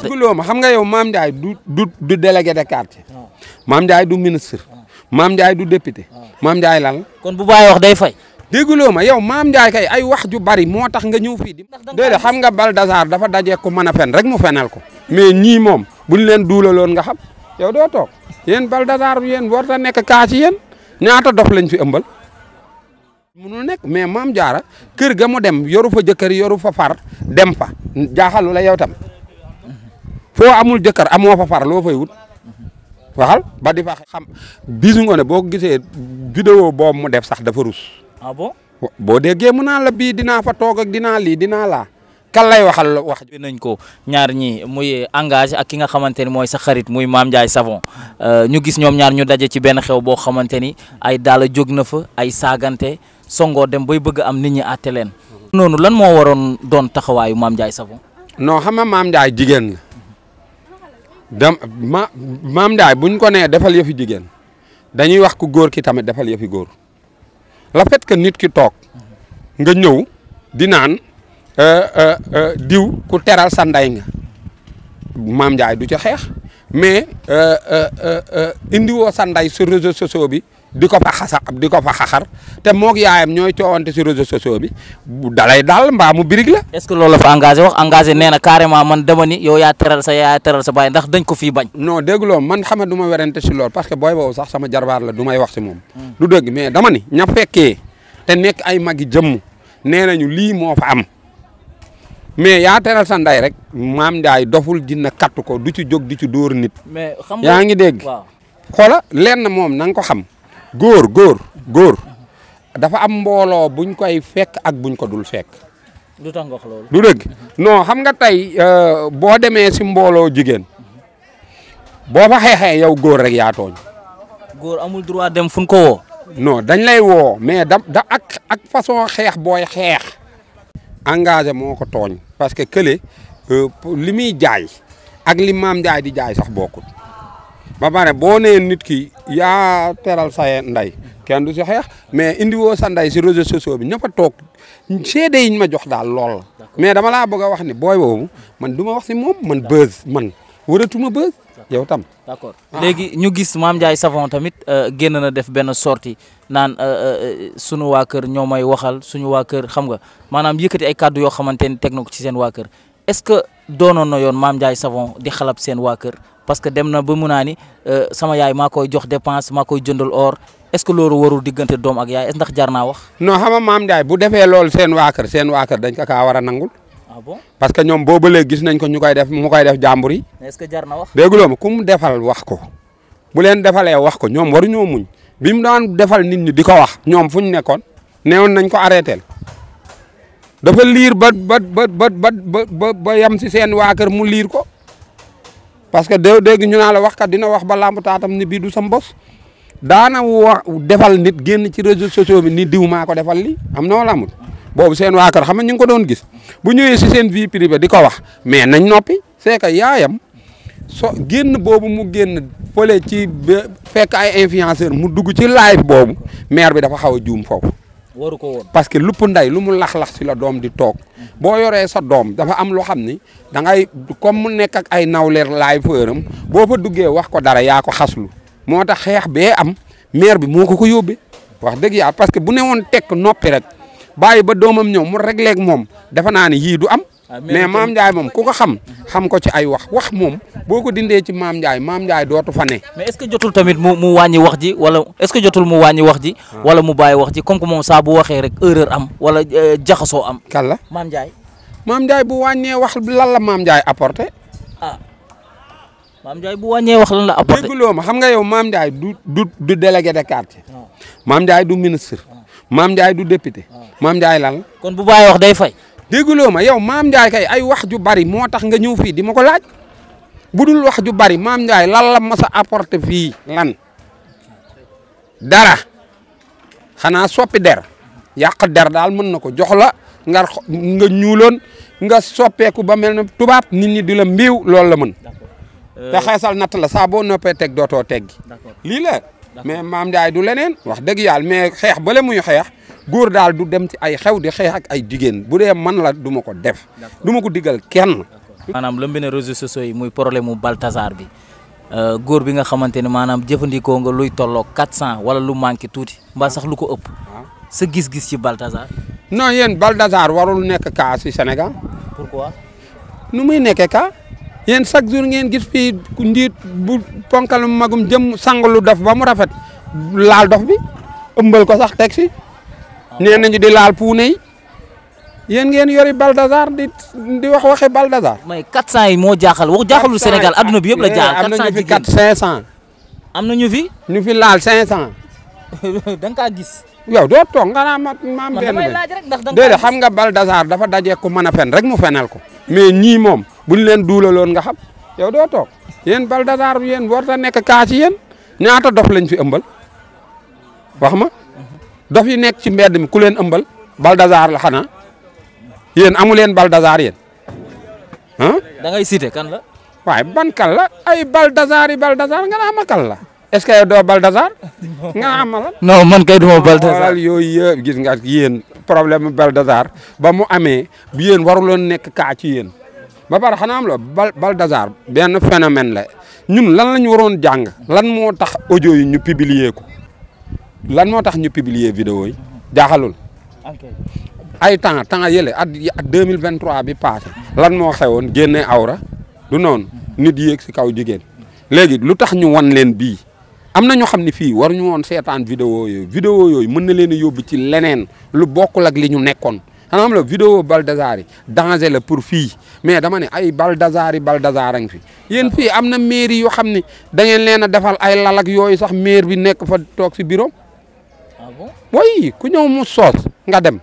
dégguloo ma xam nga yow Mame Ndiaye du délégué de quartier. Mame Ndiaye du ministre. Mame Ndiaye du député. Mame Ndiaye lan la. kon bu bàyyi wax day fay. dégguloo ma yow Mame Ndiaye kay ay wax ju bari moo tax nga ñëw fii di. déedéet xam nga Baldassar dafa daje ku mën a fen rek mu fenal ko. mais ñii moom buñ leen duulaloon nga xam yow doo toog yéen Baldassar yéen warta nekk kaa ci yéen ñaata dof lañ fi ëmbal. munul nekk mais Mame Diarra kër ga mu dem yoru fa jëkkër yoru fa far dem fa jaaxalu la yow tam foo amul jëkkër amoo fa far loo fay wut waxal ba di fa xam bisu nga ne boo gisee vidéo boobu mu def sax dafa rus. ah bon boo déggee mu naan la bii dinaa fa toog ak dinaa lii dinaa laa kan lay waxal wax. nañ ko ñaar ñi muy engagé ak ki nga xamante ni mooy sa xarit muy Mame Ndiaye Savon ñu gis ñoom ñaar ñu daje ci benn xew boo xamante ni ay daala jóg na fa ay saagante songoo dem bay bëgg am nit ñi àtte leen. noonu lan moo waroon doon taxawaayu Mame Ndiaye Savon. non xam nga Mame Ndiaye jigéen la Mame Ndiaye buñ ko nee defal yëfi jigéen dañuy wax ku góor ki tamit defal yëfi góor le fait que nit ki toog nga ñëw di naan diw ku teral sa ndey nga Mame Ndiaye du ci xeex mais indi woo sa ndey sur réseaux sociaux bi di ko fa xaxar te moog yaayam ñooy coowante si réseaux sociaux bi dalay daal mbaa mu birig la. est-ce que loolu la fa engagé wax engagé nee na carrément man dama ni yow yaa teral sa yaay teral sa baay ndax dañ ko fii bañ. non dégguloo man xam du ma werante si loolu parce que booy boobu sax sama jarbaar la du may wax si moom. du dëgg mais dama ni ña fekkee te nekk ay magi jëmm nee nañu lii moo fa am mais yaa teral sa ndey rek Mame Ndiaye doful dina kattu ko du ci jóg di ci dóor nit. mais xam nga yaa ngi dégg. waaw xoola lenn moom na nga ko xam. góor dafa am mbooloo buñ koy fekk ak buñ ko dul fekk. du tax nga wax loolu. du dëgg non xam nga tey boo demee si mbooloo jigéen boo fa xeexee yow góor rek yaa tooñ. góor amul droit dem fu ñu ko woo. non dañ lay woo mais da ak façon xeex booy xeex. engagé moo ko tooñ parce que kële li muy jaay ak li Mame Ndiaye di jaay sax bokkul. ba pare boo nee nit ki yaa teral sa ndey kenn du si xeex mais indi woo sa ndey si réseaux sociaux bi ñëpp a toog seede yi ñu ma jox daal lool la mais dama laa bëgg a wax ni booy boobu man du ma wax si moom man buzz man waratuma buzz yow tam. d'accord léegi ñu gis Mame Ndiaye Savon tamit génn na def benn sortie naan sunu waa kër ñoo may waxal suñu waa kër xam nga maanaam yëkkati ay kàddu yoo xamante ni teg na ko ci seen waa kër est-ce que doonoon na yoon Mame Ndiaye Savon di xalab seen waa kër. parce que dem na ba mu naa ni sama yaay maa koy jox dépense maa koy jëndal or est-ce que loolu warul diggante doom ak yaay est-ce ndax jar naa wax. non xam nga Mame Ndiaye bu defee loolu seen waa kër dañ ko kaa war a nangul. ah bon parce que ñoom boobu léegi gis nañ ko ñu koy def mu koy def jàmbur yi. est-ce que jar na wax. dégguloo ma ku mu defal wax ko bu leen defalee wax ko ñoom waruñoo muñ bi mu daan defal nit ñi di ko wax ñoom fu ñu nekkoon neewoon nañ ko arrêté dafa liir ba yem si seen waa kër mu liir ko. parce que dégg ñu naa la wax kat dina wax ba lamb taatam ni bii du sam bos daana wax defal nit génn ci réseaux sociaux bi ni diw maa ko defal lii am na wala amul boobu seen waa kër xam nga ñu ngi ko doon gis bu ñëwee si seen vie privée di ko wax mais nañ noppi c'est que yaayam génn boobu mu génn fële ci fekk ay influenceur mu dugg ci live boobu maire bi dafa xaw a juum foofu. waru ko woon parce que lupp nday lu mu lax-lax si la doom di toog boo yoree sa doom dafa am loo xam ni da ngay comme mu nekk ak ay nawleer laay fëram boo fa duggee wax ko dara yaa ko xaslu moo tax xeex bee am maire bi moo ko yóbbee wax dëgg yàlla parce que bu ne woon tekk noppi rek bàyyi ba doomam ñëw mu réglé ak moom defe naa ni yii du am. mais Mame Ndiaye moom ku ko xam ko ci ay wax moom boo ko dindee ci Mame Ndiaye dootu fa ne. mais est-ce que jotul tamit mu wàññi wax ji wala est-ce que jotul mu wàññi wax ji. wala mu bàyyi wax ji comme que moom saa bu waxee rek erreur am wala jaxasoo am. kan la Mame Ndiaye. Mame Ndiaye bu wàññee wax lan la Mame Ndiaye apporté. Mame Ndiaye bu wàññee wax lan la apporté. dégguloo ma xam nga yow Mame Ndiaye du délégué de quartier. Mame Ndiaye du ministre. Mame Ndiaye du député. Mame Ndiaye lan la. kon bu bàyyi wax day fay. dégguloo ma yow Mame Ndiaye kay ay wax ju bari moo tax nga ñëw fii di ma ko laaj bu dul wax ju bari Mame Ndiaye lan la mas a apporté fii lan dara xanaa soppi der yàq der daal mën na ko jox la nga ñuuloon nga soppeeku ba mel ne tubaab nit ñi di la mbiiw loolu la mën te xeesal natt la saa boo noppee teg dootoo teggi lii la mais Mame Ndiaye du leneen wax dëgg yàlla mais xeex bale muy xeex góor daal du dem ci ay xew di xeex ak ay jigéen bu dee man la du ma ko def du ma ko digal kenn maanaam lëmbi na réseaux sociaux yi muy problème mu Balthazar bi góor bi nga xamante ne maanaam jëfandikoo nga luy tolloo 400 wala lu manqué tuuti mbaa sax lu ko ëpp. sa gis-gis ci Balthazar. non yéen Balthazar warul nekk cas ci Sénégal. pourquoi. nu muy nekkee cas yéen chaque jour ngeen gis fii njiit bu ponkal magum jëm sangalu dof ba mu rafet laal dof bi ëmbal ko sax teg si. nee nañu di laal puune yi yéen ngeen yori Balthazar di wax waxi Balthazar. mais 400 yi moo jaaxal wax jaaxalul Sénégal adduna bi yëpp la jaaxal. 400 jigéen am na ñu fi 500. am na ñu fi. ñu fi laal 500. da nga kaa gis. yow doo toog nga naa maam benn damay laaj rek ndax da nga déedéet xam nga Balthazar dafa daje ku mën a fen rek mu fenal ko. mais ñii moom buñ leen duulaloon nga xam yow doo toog yéen Balthazar yéen warta nekk kaa ci yéen ñaata dof lañ fi ëmbal wax ma. dof yi nekk ci mbedd mi ku leen ëmbal Balthazar la xanaa yéen amu leen Balthazar yéen ah. da ngay cité kan la. waaye ban kal la ay Balthazar nga naa ma kal la est-ce que yow doo Balthazar nga naa ma la. non man kay duma Balthazar. yooyu yëpp gis nga yéen problème Balthazar ba mu amee bi yéen waruloon nekk kaa ci yéen ba pare xanaa am la Balthazar benn phénomène la ñun lan la ñu waroon jàng lan moo tax audio yi ñu publier ko. lan moo tax ñu publier vidéo yi jaaxalul ay temps yële at 2023 bi passé lan moo xewoon génne awra du noonu nit yéeg si kaw jigéen léegi lu tax ñu wan leen bii am na ñoo xam ne fii war ñu woon seetaan vidéo yooyu mën na leen a yóbbu ci leneen lu bokkul ak li ñu nekkoon xanaa am la vidéo Balthazar yi danger la pour fii mais dama ne ay Balthazar a ngi fi yéen fii am na mairie yoo xam ne da ngeen leen a defal ay lalak yooyu sax maire bi nekk fa toog si bureau. boy ku ñëw mu soos nga dem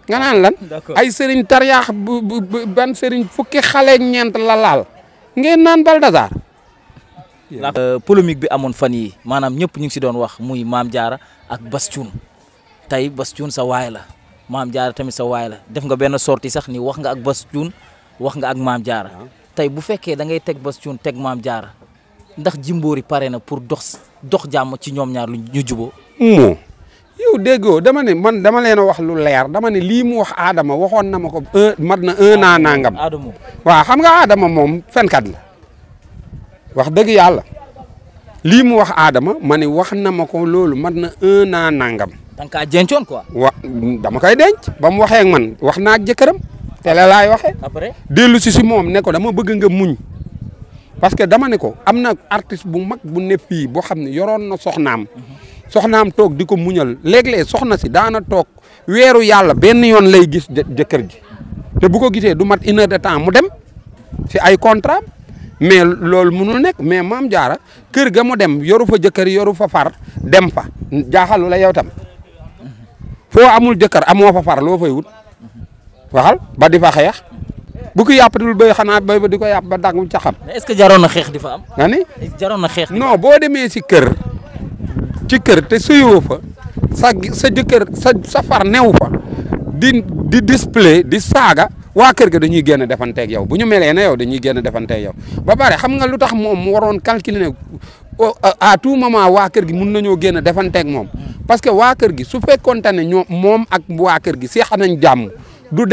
nga naan lan ay sëriñ tariyaax ban sëriñ fukki xale ak ñeent la laal ngeen naan Balthazar. polémique bi amoon fan yi maanaam ñëpp ñu ngi si doon wax muy Mame Diarra ak Bass Thioung tey Bass Thioung sa waay la Mame Diarra tamit sa waay la def nga benn sortie sax ni wax nga ak Bass Thioung wax nga ak Mame Diarra tey bu fekkee da ngay teg Bass Thioung teg Mame Diarra ndax Jimbori pare na pour dox jàmm ci ñoom ñaar lu ñu juboo yow déggoo dama ne man dama leen a wax lu leer dama ne lii mu wax Adama waxoon na ma ko mat na 1 an nangam. waaw xam nga Adama moom fenkat la wax dëgg yàlla lii mu wax Adama ma ne wax na ma ko loolu mat na 1 an nangam. da nga kaa dencoon quoi. dama koy denc ba mu waxee ak man wax naa ak jëkkëram tele laay waxee. après dellu si moom ne ko dama bëgg nga muñ parce que dama ne ko am na artiste bu mag bu ne fii boo xam ne yoroon na soxnaam. soxnaam toog di ko muñal léeg-léeg soxna si daana toog weeru yàlla benn yoon lay gis jëkkër ji te bu ko gisee du mat 1 heure de temps mu dem si ay contrat mais loolu mënul nekk mais Mame Diarra kër ga mu dem yoru fa jëkkër yoru fa far dem fa jaaxalu la yow tam foo amul jëkkër amoo fa far loo fay wut waxal ba di fa xeex bu ko yàppatul bay xanaa bay ba di ko yàpp ba dagg ca xam. mais est-ce que jaroon na xeex di fa am. nga ni jaroon na xeex. non boo demee si kër. ci kër te suyoo fa sa jëkkër sa far new fa di display di saaga waa kër ga dañuy génn defanteeg yow bu ñu melee ne yow dañuy génn defanteeg yow ba pare xam nga lu tax moom mu waroon calculer ne à tout moment waa kër gi mun nañoo génn defanteeg moom parce que waa kër gi su fekkoonte ne ñoom moom ak waa kër gi seex nañ jàmm du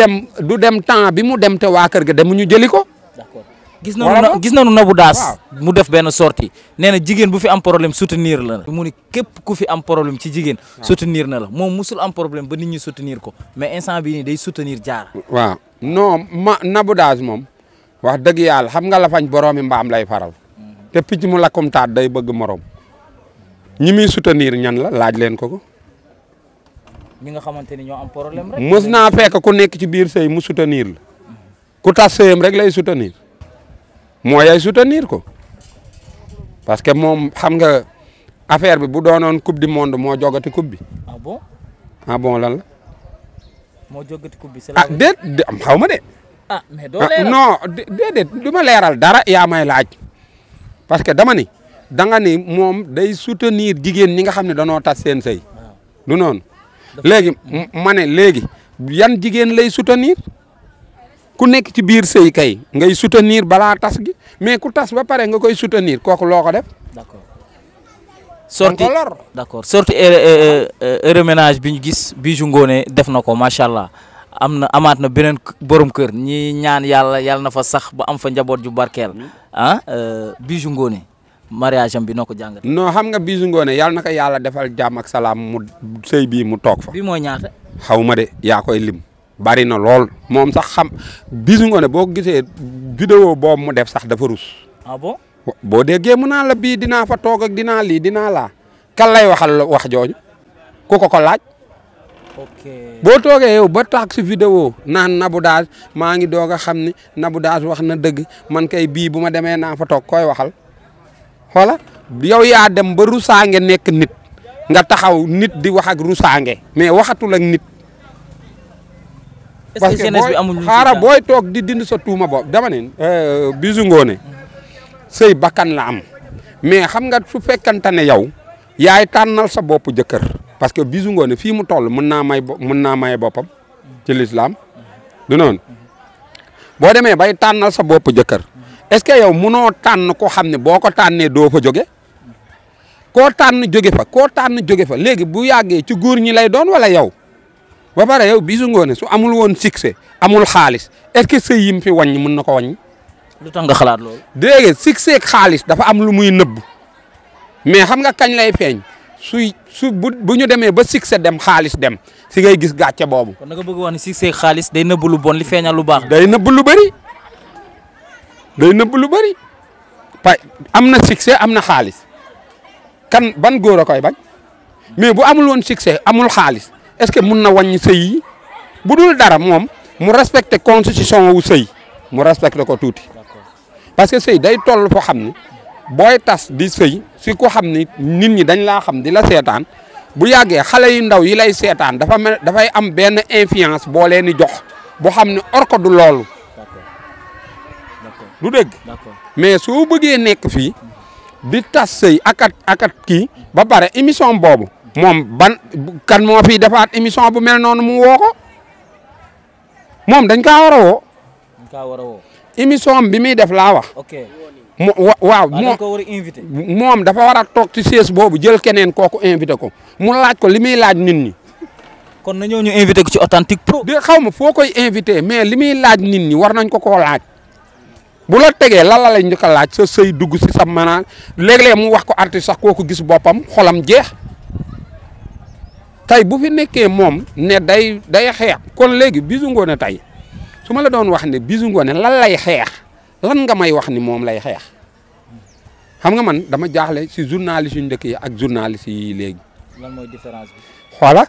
dem temps bi mu dem te waa kër ga demuñu jëli ko. d'accord gis nañu Nabou Daas mu def benn sortie nee na jigéen bu fi am problème soutenir la mu ni képp ku fi am problème ci jigéen soutenir na la moom musul am problème ba nit ñi soutenir ko mais instant bii nii day soutenir Diarra. waaw non Nabou Daas moom wax dëgg yàlla xam nga la fañ boroomi mbaam lay faral te picc mu lakkum taat day bëgg morom ñi muy soutenir ñan la laaj leen ko. ñi nga xamante ni ñoo am problème rek. mës naa fekk ku nekk ci biir sëy mu soutenir la ku tas sëyam rek lay soutenir. moo yay soutenir ko parce que moom xam nga affaire bi bu doonoon coupe du monde moo jogati coupe bi. ah bon lan la. moo jogati coupe bi. déet xaw ma de. mais doo leeral non déedéet du ma leeral dara yaa may laaj parce que dama ni da nga ni moom day soutenir jigéen ñi nga xam ne danoo tas seen sëy du noonu léegi ma ne léegi yan jigéen lay soutenir. ku nekk ci biir sëy kay ngay soutenir balaa tas gi mais ku tas ba pare nga koy soutenir kooku loo ko def. d'accord sortie sortie reménage bi ñu gis Bijou Ngoné def na ko macha allah amaat na beneen borom kër ñi ñaan yàlla na fa sax ba am fa njaboot ju barkeel Bijou Ngoné mariage am bi noo ko jàngat. non xam nga Bijou Ngoné yàlla na ko yàlla defal jàmm ak salaam mu sëy bii mu toog fa. bi mooy ñaata. xaw ma de yaa koy lim. bari na lool moom sax xam Bijou Ngoné boo gisee vidéo boobu mu def sax dafa rus. ah bon. boo déggee mu naa la bii dinaa fa toog ak dinaa lii dinaa laa kan lay waxal wax jooju ku ko laaj. ok boo toogee yow ba tax si vidéo naan Nabou Dash maa ngi doog a xam ni Nabou Dash wax na dëgg man kay bii bu ma demee naa fa toog koy waxal xoola yow yaa dem ba rusaange nekk nit nga taxaw nit di wax ak rusaange mais waxatul ak nit. est-ce que jeunesse bi amul xaaral booy toog di dind sa tuuma boobu dama ne Bijou Ngoné sëy bakkan la am mais xam nga su fekkante ne yow yaay tànnal sa bopp jëkkër parce que Bijou Ngoné fii mu toll mën naa may boppam ci l'islam du noonu boo demee bay tànnal sa bopp jëkkër est-ce que yow munoo tànn koo xam ne boo ko tànnee doo fa jóge koo tànn jóge fa léegi bu yàggee ci góor ñi lay doon wala yow ba pare yow Bijou Ngoné su amul woon succès amul xaalis est-ce que sëy yim fi wàññi mën na ko wàññi. lu tax nga xalaat loolu. dégg succès ak xaalis dafa am lu muy nëbb mais xam nga kañ lay feeñ bu ñu demee ba succès dem xaalis dem si ngay gis gàcce boobu. kon nga bëgg wax ni succès ak xaalis day nëbb lu bon li feeñal lu baax. day nëbb lu bëri am na succès am na xaalis kan ban góor a koy bañ mais bu amul woon succès amul xaalis est-ce que mun na wàññi sëy yi bu dul dara moom mu respecté constitution wu sëy mu respecté ko tuuti parce que sëy day toll foo xam ne booy tas di sëy si ko xam ni nit ñi dañ laa xam di la seetaan bu yàggee xale yu ndaw yi lay seetaan dafay am benn influence boo leen di jox boo xam ne or ko du loolu. du dëgg. mais soo bëggee nekk fii di tas sëy akat kii ba pare émission boobu moom kan moo fi defaat émission bu mel noonu mu woo ko moom dañ kaa war a woo. émission bi muy def laa wax. waaw moom dafa war a toog ci siège boobu jël keneen kooku invité ko mu laaj ko li muy laaj nit ñi. kon nañoo ñu invité ko ci Authentique Pro. xaw ma foo koy invité mais li muy laaj nit ñi war nañ ko koo laaj bu la tegee lan la lay njëkk a laaj sa sëy dugg si sa manaan léeg-léeg mu wax ko artiste sax kooku gis boppam xolam jeex tey bu fi nekkee moom ne day xeex kon léegi Bijou Ngoné tey su ma la doon wax ne Bijou Ngoné lan lay xeex lan nga may wax ni moom lay xeex xam nga man dama jaaxle si journaliste yu njëkk yi ak journaliste yi léegi. lan mooy différence bi. voilà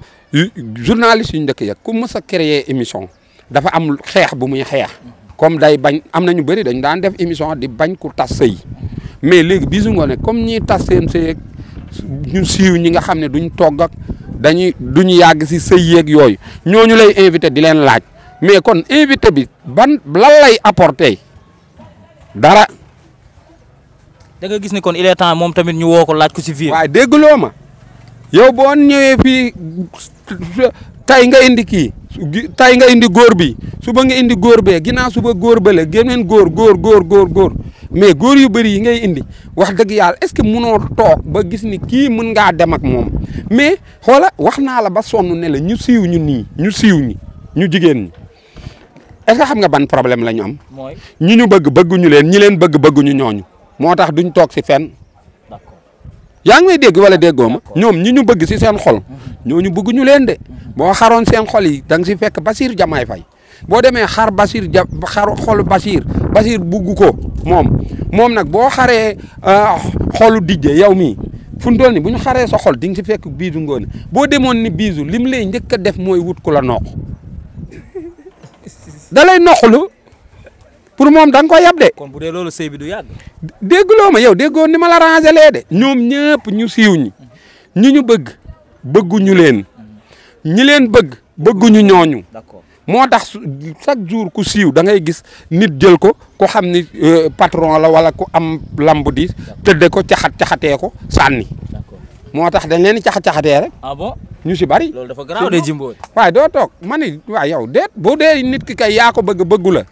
journaliste yu njëkk yi ku mës a créer émission dafa am xeex bu muy xeex. comme day bañ am na ñu bëri dañ daan def émission di bañ ku tas sëy mais léegi Bijou Ngoné comme ñi tas seen sëy ñu siiw ñi nga xam ne duñ togg ak duñu yàgg si sëy yeeg yooyu ñooñu lay invité di leen laaj mais kon invité bi lan lay apporter dara. da nga gis ni kon il est temps moom tamit ñu woo ko laaj ko si vie. waaye déggloo ma yow boo ñëwee fii tay nga indi kii tay nga indi góor bi suba nga indi góor bee ginnaaw suba góor bële geneen góor mais góor yu bëri yi ngay indi wax dëgg yàlla est-ce que munoo toog ba gis ni kii mën ngaa dem ak moom mais xoola wax naa la ba sonn ne la ñu siiw ñu siiw ñi ñu jigéen ñi est-ce que xam nga ban problème la ñu am. mooy ñu bëgguñu leen ñi leen bëgguñu ñooñu moo tax duñ toog si fenn. yaa ngi may dégg wala déggoo ma ñoom ñi ñu bëgg si seen xol ñooñu bëgguñu leen de boo xaroon seen xol yi da nga si fekk Bassirou Diomaye Faye boo demee xar xolu Bassirou bugg ko moom nag boo xaree xolu Didier yow mii fu mu toll nii bu ñu xaree sa xol di nga si fekk Bijou Ngoné boo demoon ni Bijou lim lay njëkk a def mooy wut ku la noq da lay noqlu pour moom da nga ko yab de. kon bu dee loolu sëy bi du yàgg. dégguloo ma yow déggoo ni ma la rangé lee de ñoom ñëpp ñu siiw ñi ñu bëgguñu leen ñi leen bëgguñu ñooñu. d'accord moo tax chaque jour ku siiw da ngay gis nit jël ko ku xam ni patron la wala ku am lambu di tëdde ko caxatee ko sànni. moo tax dañ leen di caxatee rek. ah bon ñu si bari. loolu dafa garaaw de Jimbo. waaye doo toog ma ni waaw yow déet boo dee nit ki kay yaa ko bëggu la.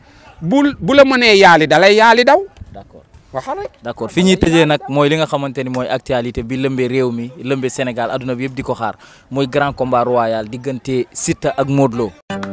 bu la mënee yaali dalay yaali daw. d'accord waxal rek. d'accord fi ñuy tëjee nag mooy li nga xamante ni mooy actualité bi lëmbee réew mi lëmbee Sénégal adduna bi yëpp di ko xaar mooy grand combat royal diggante Siteu ak Modou Lo.